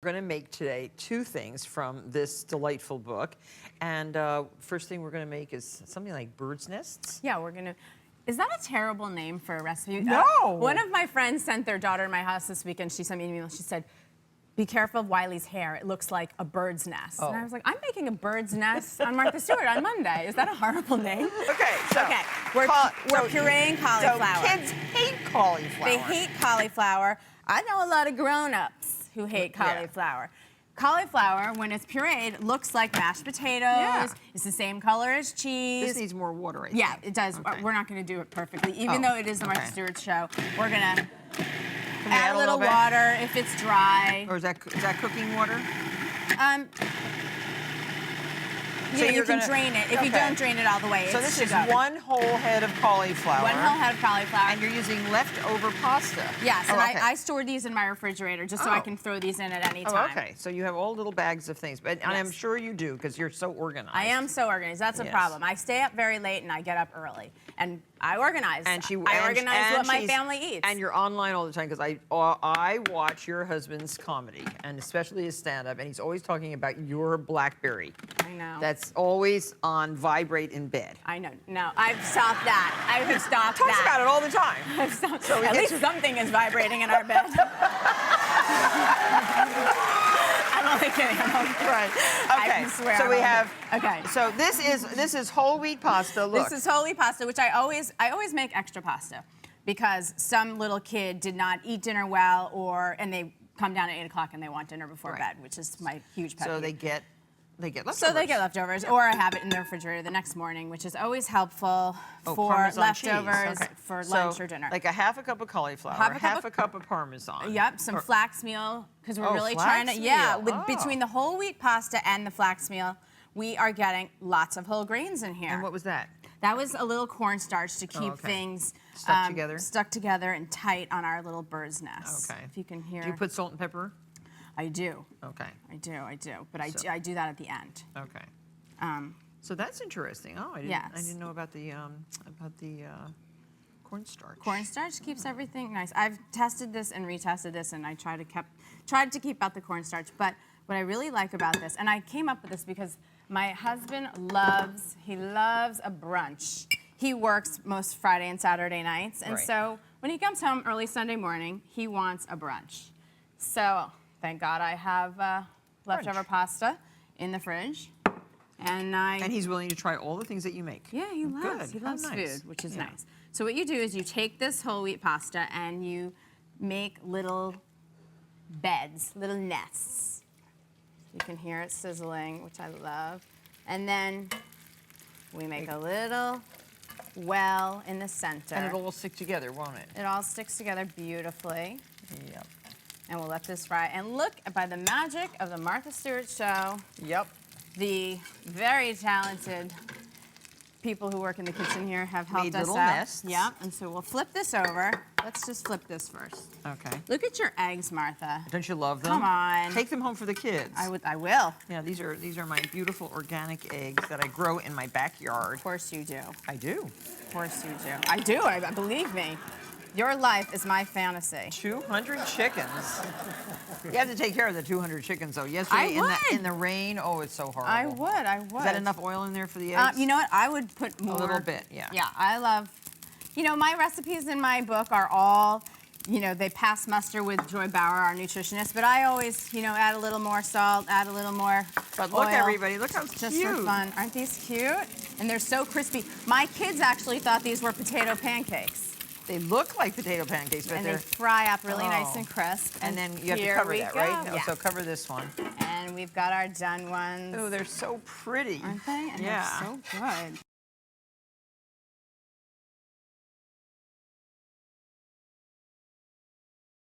We're going to make today two things from this delightful book. And first thing we're going to make is something like bird's nests. Yeah, we're going to... Is that a terrible name for a recipe? No! One of my friends sent their daughter to my house this weekend. She sent me an email. She said, be careful of Wiley's hair. It looks like a bird's nest. And I was like, I'm making a bird's nest on Martha Stewart on Monday. Is that a horrible name? Okay, so... Okay, we're pureeing cauliflower. So kids hate cauliflower. They hate cauliflower. I know a lot of grown-ups who hate cauliflower. Yeah. Cauliflower, when it's pureed, looks like mashed potatoes. Yeah. It's the same color as cheese. This needs more water, I think. Yeah, it does. Okay. We're not going to do it perfectly. Even though it is the Martha Stewart show, we're going to add a little water if it's dry. Or is that cooking water? So you can drain it. If you don't drain it all the way, so this is one whole head of cauliflower. One whole head of cauliflower. And you're using leftover pasta. Yes, and I store these in my refrigerator just so I can throw these in at any time. Okay, so you have all little bags of things. But and I'm sure you do, because you're so organized. I am so organized. That's a problem. I stay up very late and I get up early. And I organize. And I organize what my family eats. And you're online all the time, because I watch your husband's comedy, and especially his stand-up, and he's always talking about your BlackBerry. I know. That's always on vibrate in bed. I know. No, I've stopped that. I have stopped that. Talks about it all the time. I've stopped. So at least something is vibrating in our bed. I'm only kidding. Right. Okay. I swear. So we have. Okay. So this is whole wheat pasta. Look. This is whole wheat pasta, which I always make extra pasta, because some little kid did not eat dinner well, and they come down at 8 o'clock and they want dinner before bed, which is my huge pet peeve. So they get leftovers. So they get leftovers, or I have it in the refrigerator the next morning, which is always helpful for leftovers for lunch or dinner. Like a half a cup of cauliflower, half a cup of Parmesan. Yep, some flax meal, because we're really trying to, between the whole wheat pasta and the flax meal, we are getting lots of whole grains in here. And what was that? That was a little cornstarch to keep things stuck together and tight on our little bird's nest. Okay. If you can hear. Do you put salt and pepper? I do. Okay. I do. But I do that at the end. Okay. So that's interesting. Oh, I didn't know about the cornstarch. Cornstarch keeps everything nice. I've tested this and retested this, and I tried to keep out the cornstarch. But what I really like about this, and I came up with this because my husband loves a brunch. He works most Friday and Saturday nights, and so when he comes home early Sunday morning, he wants a brunch. So thank God I have leftover pasta in the fridge, and he's willing to try all the things that you make. Yeah, he loves food, which is nice. So what you do is you take this whole wheat pasta and you make little beds, little nests. You can hear it sizzling, which I love. And then we make a little well in the center. And it'll all stick together, won't it? It all sticks together beautifully. Yep. And we'll let this fry. And look, by the magic of the Martha Stewart show, the very talented people who work in the kitchen here have helped us out. Nests. Yep. And so we'll flip this over. Let's just flip this first. Okay. Look at your eggs, Martha. Don't you love them? Come on. Take them home for the kids. I will. Yeah, these are my beautiful organic eggs that I grow in my backyard. Of course you do. I do. Of course you do. I do. Believe me. Your life is my fantasy. 200 chickens. You have to take care of the 200 chickens, though. Yesterday in the rain, oh, it's so horrible. I would. Is that enough oil in there for the eggs? You know what? I would put more. A little bit, yeah. Yeah, I love. You know, my recipes in my book are all, they pass muster with Joy Bauer, our nutritionist, but I always, add a little more salt, add a little more But look, everybody, look how cute. Just for fun. Aren't these cute? And they're so crispy. My kids actually thought these were potato pancakes. They look like potato pancakes, but they fry up really nice and crisp. And then you have to cover that, right? Yeah. So cover this one. And we've got our done ones. Oh, they're so pretty. Aren't they? And they're so good.